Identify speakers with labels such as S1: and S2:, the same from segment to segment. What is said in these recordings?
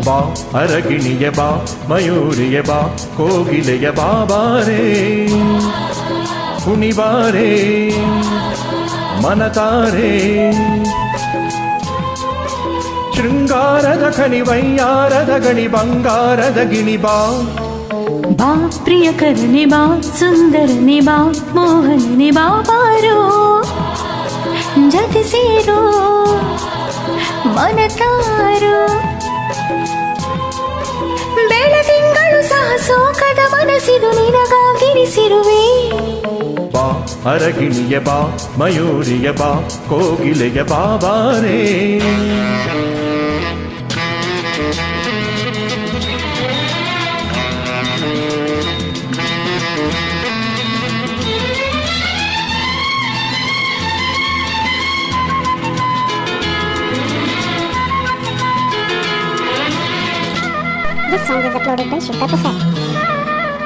S1: ಬಾ ಅರಗಿಣಿಯ ಬಾ ಮಯೂರಿಯ ಬಾ ಕೋಗಿಲೆಯ ಬಾಬಾರೇ ಕುಣಿಬಾರೇ ಮನತಾರೆ ಶೃಂಗಾರದ ಖನಿ ವೈಯಾರದ ಗಣಿ ಬಂಗಾರದ ಗಿಣಿ ಬಾ
S2: ಬಾ ಪ್ರಿಯಕರನೆ ಬಾ ಸುಂದರನೆ ಬಾ ಮೋಹನನೆ ಬಾ ಬಾರೋ ಜೊತೆ ಸೇರೋ ಮನತಾರೋ ಬೆಳದಿಂಗಳು ಸಹ ಸೋಕದ ಮನಸ್ಸಿದು ನಿನಗಾಗಿರಿಸಿರುವೆ
S1: ಬಾ ಅರಗಿಣಿಯ ಬಾ ಮಯೂರಿಯ ಬಾ ಕೋಗಿಲೆಯ ಬಾಬಾರೇ
S3: This song is uploaded by Shikha Prasad.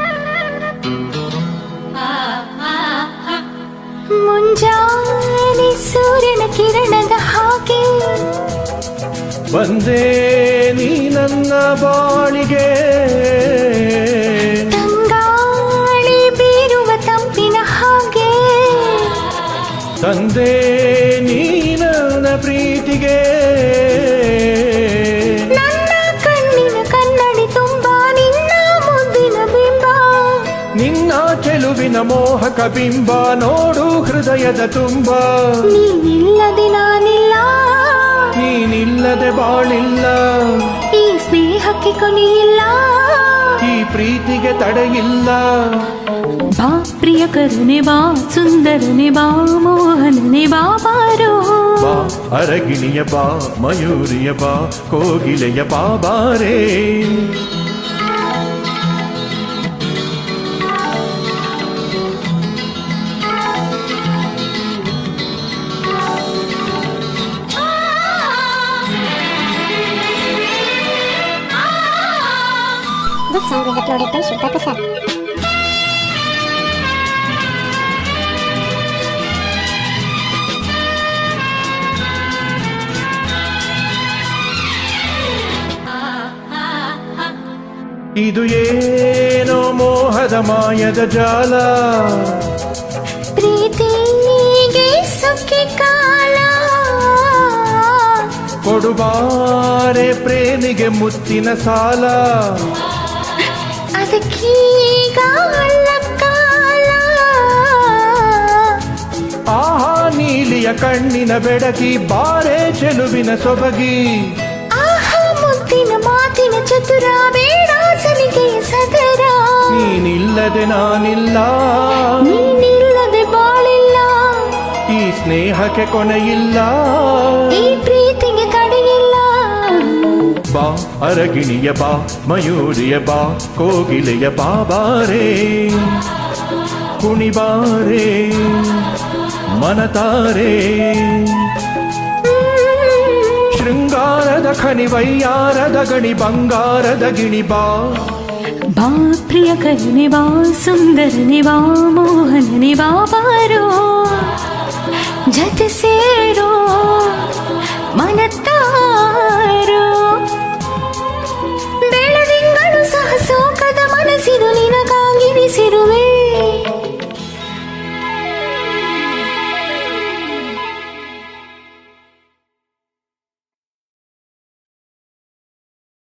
S2: ಮುಂಜಾನೆ ಸೂರ್ಯನ ಕಿರಣದ ಹಾಗೆ
S1: ಬಂದೇ ನೀ ನನ್ನ ಬಾಳಿಗೆ
S2: ತಂಗಾಳಿ ಬೀರುವ ತಂಪಿನ ಹಾಗೆ
S1: ತಂದೆ ನೀ ನನ್ನ ಪ್ರೀತಿಗೆ
S2: ನನ್ನ ಕಣ್ಣಿನ ಕನ್ನಡಿ ತುಂಬ ನಿನ್ನ ಮುದ್ದಿನ ಬಿಂಬ
S1: ನಿನ್ನ ಚೆಲುವಿನ ಮೋಹಕ ಬಿಂಬ ನೋಡು ಹೃದಯದ ತುಂಬ
S2: ನೀನಿಲ್ಲದೆ ನಾನಿಲ್ಲ
S1: ನೀನಿಲ್ಲದೆ ಬಾಳಿಲ್ಲ
S2: ಈ ಸ್ನೇಹಕ್ಕೆ ಕೊನೆಯಿಲ್ಲ
S1: ಈ ಪ್ರೀತಿಗೆ ತಡೆಯಿಲ್ಲ
S2: ಬಾ ಪ್ರಿಯಕರನೆ ಬಾ ಸುಂದರನೆ ಬಾ ಮೋಹನನೆ ಬಾ ಬಾರೋ
S1: ಬಾ ಅರಗಿಣಿಯ ಬಾ ಮಯೂರಿಯ ಬಾ ಕೋಗಿಲೆಯ ಬಾಬಾರೇ
S3: This song is uploaded by Shikha Prasad.
S1: ಇದು ಏನೋ ಮೋಹದ ಮಾಯದ ಜಾಲ
S2: ಪ್ರೀತಿಗೆ ಸುಖಿ ಕಾಲ
S1: ಕೊಡುಬಾರೆ ಪ್ರೇಮಿಗೆ ಮುತ್ತಿನ ಸಾಲ
S2: ಅದಕ್ಕೀಗ ಅಲ್ಲ ಕಾಲ
S1: ಆಹಾ ನೀಲಿಯ ಕಣ್ಣಿನ ಬೆಡಗಿ ಬಾರೆ ಚೆಲುವಿನ ಸೊಬಗಿ
S2: ಆಹಾ ಮುತ್ತಿನ ಮಾತಿನ ಚತುರ ಬೇಡ ಸಲಿಗೆಯ ಸದರ
S1: ನೀನಿಲ್ಲದೆ ನಾನಿಲ್ಲ
S2: ನೀನಿಲ್ಲದೆ ಬಾಳಿಲ್ಲ
S1: ಈ ಸ್ನೇಹಕ್ಕೆ ಕೊನೆಯಿಲ್ಲ
S2: ಈ ಪ್ರೀತಿಗೆ ತಡೆಯಿಲ್ಲ
S1: ಬಾ ಅರಗಿಣಿಯ ಬಾ ಮಯೂರಿಯ ಬಾ ಕೋಗಿಲೆಯ ಬಾಬಾರೇ ಕುಣಿಬಾರೇ ಮನತಾರೆ ಶೃಂಗಾರದ ಖನಿ ವೈಯಾರದ ಗಣಿ ಬಂಗಾರದ ಗಿಣಿ ಬಾ
S2: ಬಾ ಪ್ರಿಯಕರನೆ ಬಾ ಸುಂದರನೆ ಬಾ ಮೋಹನನೆ ಬಾ ಬಾರೋ ಜೊತೆ ಸೇರೋ